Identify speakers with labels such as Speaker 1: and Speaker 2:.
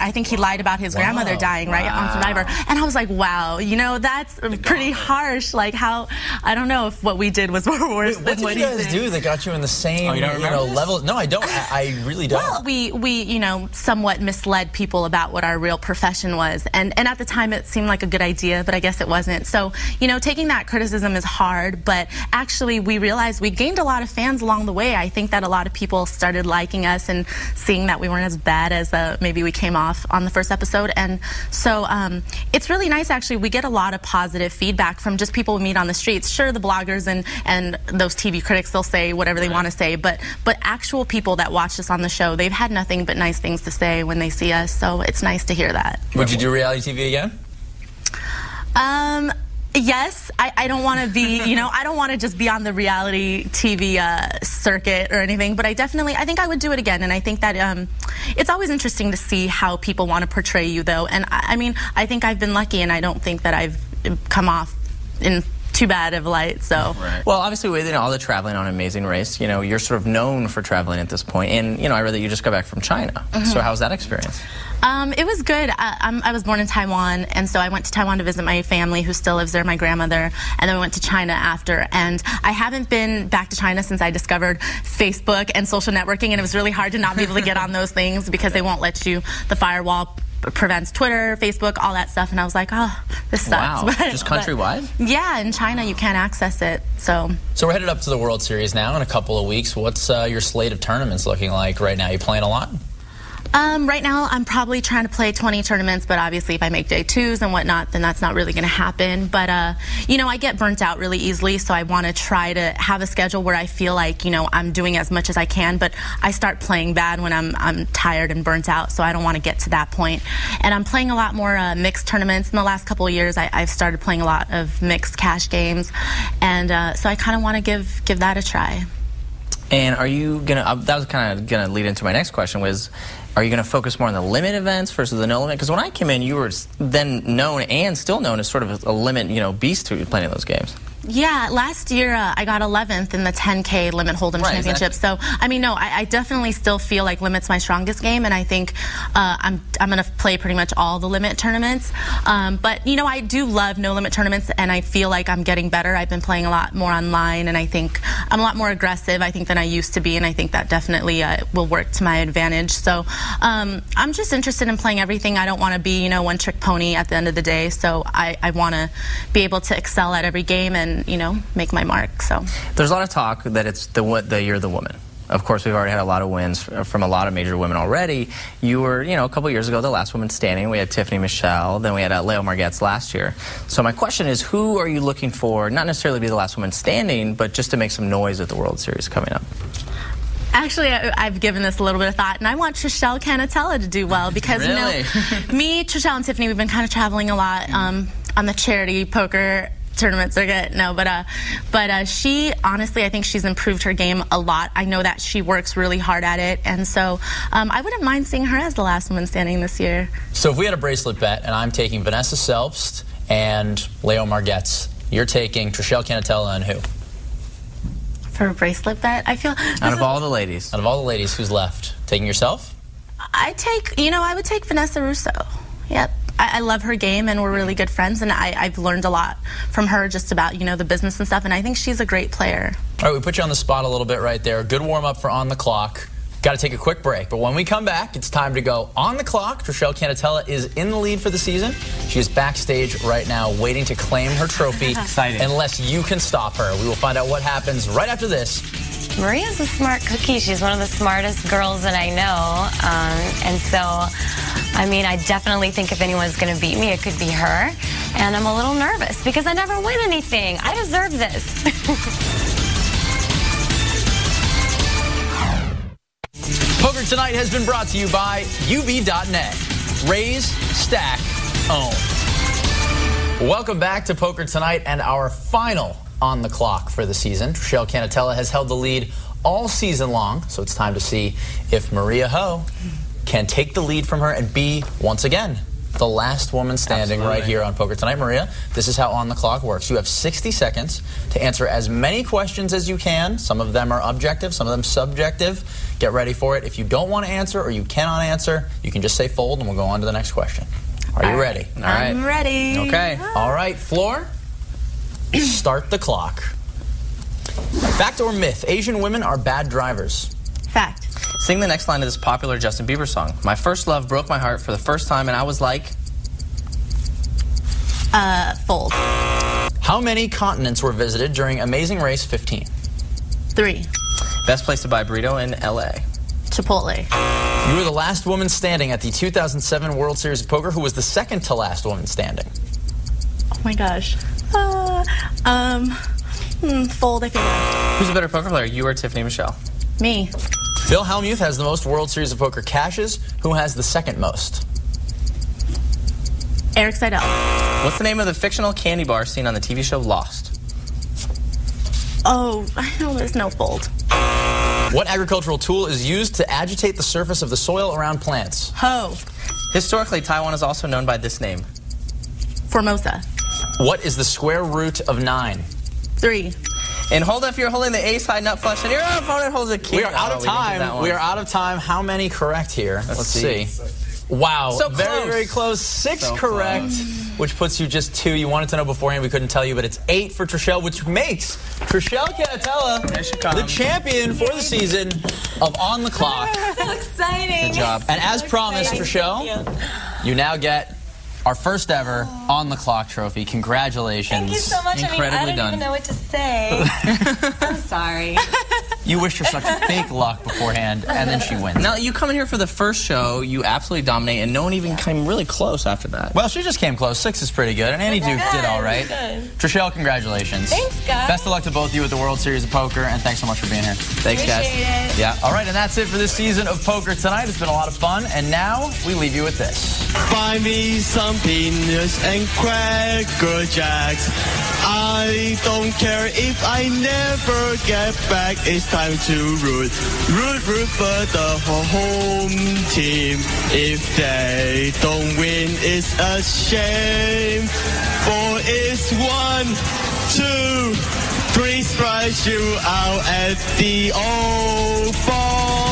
Speaker 1: I think he lied about his grandmother dying, right, on Survivor. And I was like, wow, you know, that's pretty harsh. Like, how, I don't know if what we did was worse than what he did.
Speaker 2: What did you guys do that got you in the same level? No, I don't. I really don't.
Speaker 1: Well, we you know, somewhat misled people about what our real profession was. And at the time, it seemed like a good idea, but I guess it wasn't. So, you know, taking that criticism is hard, but actually we realized we gained a lot of fans along the way. I think that a lot of people started liking us and seeing that we weren't as bad as maybe we came off on the first episode. And so it's really nice, actually. We get a lot of positive feedback from just people we meet on the streets. Sure, the bloggers and those TV critics, they'll say whatever they want to say, but actual people that watch us on the show, they've had nothing but nice things to say when they see us, so it's nice to hear that.
Speaker 2: Would you do reality TV again?
Speaker 1: Yes, I don't want to be, you know, I don't want to just be on the reality TV circuit or anything, but I think I would do it again. And I think that it's always interesting to see how people want to portray you, though. And I mean, I think I've been lucky, and I don't think that I've come off in too bad of light. So
Speaker 3: well, obviously with all the traveling on Amazing Race, you know, you're sort of known for traveling at this point, and you know, I read that you just got back from China. So how was that experience?
Speaker 1: It was good. I was born in Taiwan, and so I went to Taiwan to visit my family who still lives there, my grandmother, and then we went to China after. And I haven't been back to China since I discovered Facebook and social networking, and it was really hard to not be able to get on those things because they won't let you. The firewall prevents Twitter, Facebook, all that stuff, and I was like, oh, this sucks.
Speaker 3: Wow. Just countrywide?
Speaker 1: Yeah, in China you can't access it. So
Speaker 2: we're headed up to the World Series now in a couple of weeks. What's your slate of tournaments looking like right now? You playing a lot?
Speaker 1: Right now, I'm probably trying to play 20 tournaments, but obviously if I make day twos and whatnot, then that's not really going to happen. But, you know, I get burnt out really easily, so I want to try to have a schedule where I feel like, you know, I'm doing as much as I can, but I start playing bad when I'm tired and burnt out, so I don't want to get to that point. And I'm playing a lot more mixed tournaments. In the last couple of years, I've started playing a lot of mixed cash games, and so I kind of want to give that a try.
Speaker 3: And are you going to, that was kind of going to lead into my next question, was, are you going to focus more on the limit events versus the no limit? Because when I came in, you were then known and still known as sort of a limit, you know, beast who playing those games. Yeah,
Speaker 1: last year I got 11th in the 10K Limit Hold'em Championship. So, I mean, no, I definitely still feel like Limit's my strongest game, and I think I'm going to play pretty much all the Limit tournaments. But, you know, I do love no limit tournaments, and I feel like I'm getting better. I've been playing a lot more online, and I think I'm a lot more aggressive, I think, than I used to be, and I think that definitely will work to my advantage. So I'm just interested in playing everything. I don't want to be, you know, one-trick pony at the end of the day, so I want to be able to excel at every game and, you know, make my mark. So
Speaker 3: there's a lot of talk that it's the you're the woman. Of course, we've already had a lot of wins from a lot of major women already. You were, you know, a couple years ago, the last woman standing. We had Tiffany Michelle, then we had Leo Margetts last year. So my question is, who are you looking for, not necessarily to be the last woman standing, but just to make some noise at the World Series coming up?
Speaker 1: Actually, I've given this a little bit of thought, and I want Trishelle Cannatella to do well because, you know, me, Trishelle, and Tiffany, we've been kind of traveling a lot on the charity poker tournament circuit. No, but she, honestly, I think she's improved her game a lot. I know that she works really hard at it, and so I wouldn't mind seeing her as the last woman standing this year. So
Speaker 2: if we had a bracelet bet, and I'm taking Vanessa Selbst and Leo Margetts, you're taking Trishelle Cannatella and who?
Speaker 1: For a bracelet bet, I feel...
Speaker 3: Out of all the ladies.
Speaker 2: Out of all the ladies, who's left? Taking yourself?
Speaker 1: I would take Vanessa Russo. Yep. I love her game, and we're really good friends, and I've learned a lot from her just about, you know, the business and stuff, and I think she's a great player.
Speaker 2: All right, we put you on the spot a little bit right there. Good warm-up for On the Clock. Got to take a quick break, but when we come back, it's time to go On the Clock. Trishelle Cannatella is in the lead for the season. She is backstage right now waiting to claim her trophy.
Speaker 3: Exciting.
Speaker 2: Unless you can stop her. We will find out what happens right after this.
Speaker 4: Maria's a smart cookie. She's one of the smartest girls that I know. And so, I mean, I definitely think if anyone's going to beat me, it could be her. And I'm a little nervous because I never win anything. I deserve this.
Speaker 2: Poker2Nite has been brought to you by UB.net. Raise, stack, own. Welcome back to Poker2Nite and our final On the Clock for the season. Trishelle Cannatella has held the lead all season long, so it's time to see if Maria Ho can take the lead from her and be, once again, the last woman standing right here on Poker2Nite. Maria, this is how On the Clock works. You have 60 seconds to answer as many questions as you can. Some of them are objective, some of them subjective. Get ready for it. If you don't want to answer or you cannot answer, you can just say fold and we'll go on to the next question. Are you ready?
Speaker 3: All right.
Speaker 1: I'm ready.
Speaker 3: Okay.
Speaker 2: All right, Floor, start the clock. Fact or myth? Asian women are bad drivers.
Speaker 1: Fact.
Speaker 3: Sing the next line of this popular Justin Bieber song. My first love broke my heart for the first time, and I was like...
Speaker 1: Fold.
Speaker 2: How many continents were visited during Amazing Race 15?
Speaker 1: 3.
Speaker 3: Best place to buy burrito in L.A.
Speaker 1: Chipotle.
Speaker 2: You were the last woman standing at the 2007 World Series of Poker. Who was the second to last woman standing?
Speaker 1: Oh my gosh. Fold, I figured out.
Speaker 3: Who's a better poker player, you or Tiffany Michelle?
Speaker 1: Me.
Speaker 2: Phil Hellmuth has the most World Series of Poker cashes. Who has the second most?
Speaker 1: Eric Seidel.
Speaker 3: What's the name of the fictional candy bar seen on the TV show Lost?
Speaker 1: Oh, I know there's no fold.
Speaker 2: What agricultural tool is used to agitate the surface of the soil around plants?
Speaker 1: Hoe.
Speaker 3: Historically, Taiwan is also known by this name.
Speaker 1: Formosa.
Speaker 2: What is the square root of 9?
Speaker 1: 3.
Speaker 3: And hold up, you're holding the ace high nut flush, and your opponent holds a king.
Speaker 2: We are out of time. We are out of time. How many correct here? Let's see. Wow.
Speaker 3: So
Speaker 2: very,
Speaker 3: close.
Speaker 2: very close. 6
Speaker 3: So
Speaker 2: correct,
Speaker 3: close.
Speaker 2: which puts you just 2. You wanted to know beforehand. We couldn't tell you, but it's 8 for Trishelle, which makes Trishelle Canatella the champion for the season of On the Clock.
Speaker 4: So exciting.
Speaker 3: Good job.
Speaker 2: And as promised, Trishelle, you now get our first ever On the Clock trophy. Congratulations.
Speaker 4: Thank you so much.
Speaker 3: Incredibly
Speaker 4: I don't
Speaker 3: done.
Speaker 4: even know what to say. I'm sorry.
Speaker 2: You wished her such fake luck beforehand, and then she wins.
Speaker 3: Now, you come in here for the first show, you absolutely dominate, and no one even came really close after that.
Speaker 2: Well, she just came close. 6 is pretty good, and Annie Duke did all right. Trishelle, congratulations.
Speaker 4: Thanks, guys.
Speaker 2: Best of luck to both of you at the World Series of Poker, and thanks so much for being here.
Speaker 3: Thanks, guys.
Speaker 4: Appreciate it.
Speaker 2: Yeah. All right, and that's it for this season of Poker Tonight. It's been a lot of fun, and now we leave you with this.
Speaker 5: Buy me some peanuts and Cracker Jacks. I don't care if I never get back. It's time to root for the home team. If they don't win, it's a shame. 4 is 1, 2, 3 strikes you out at the old ball.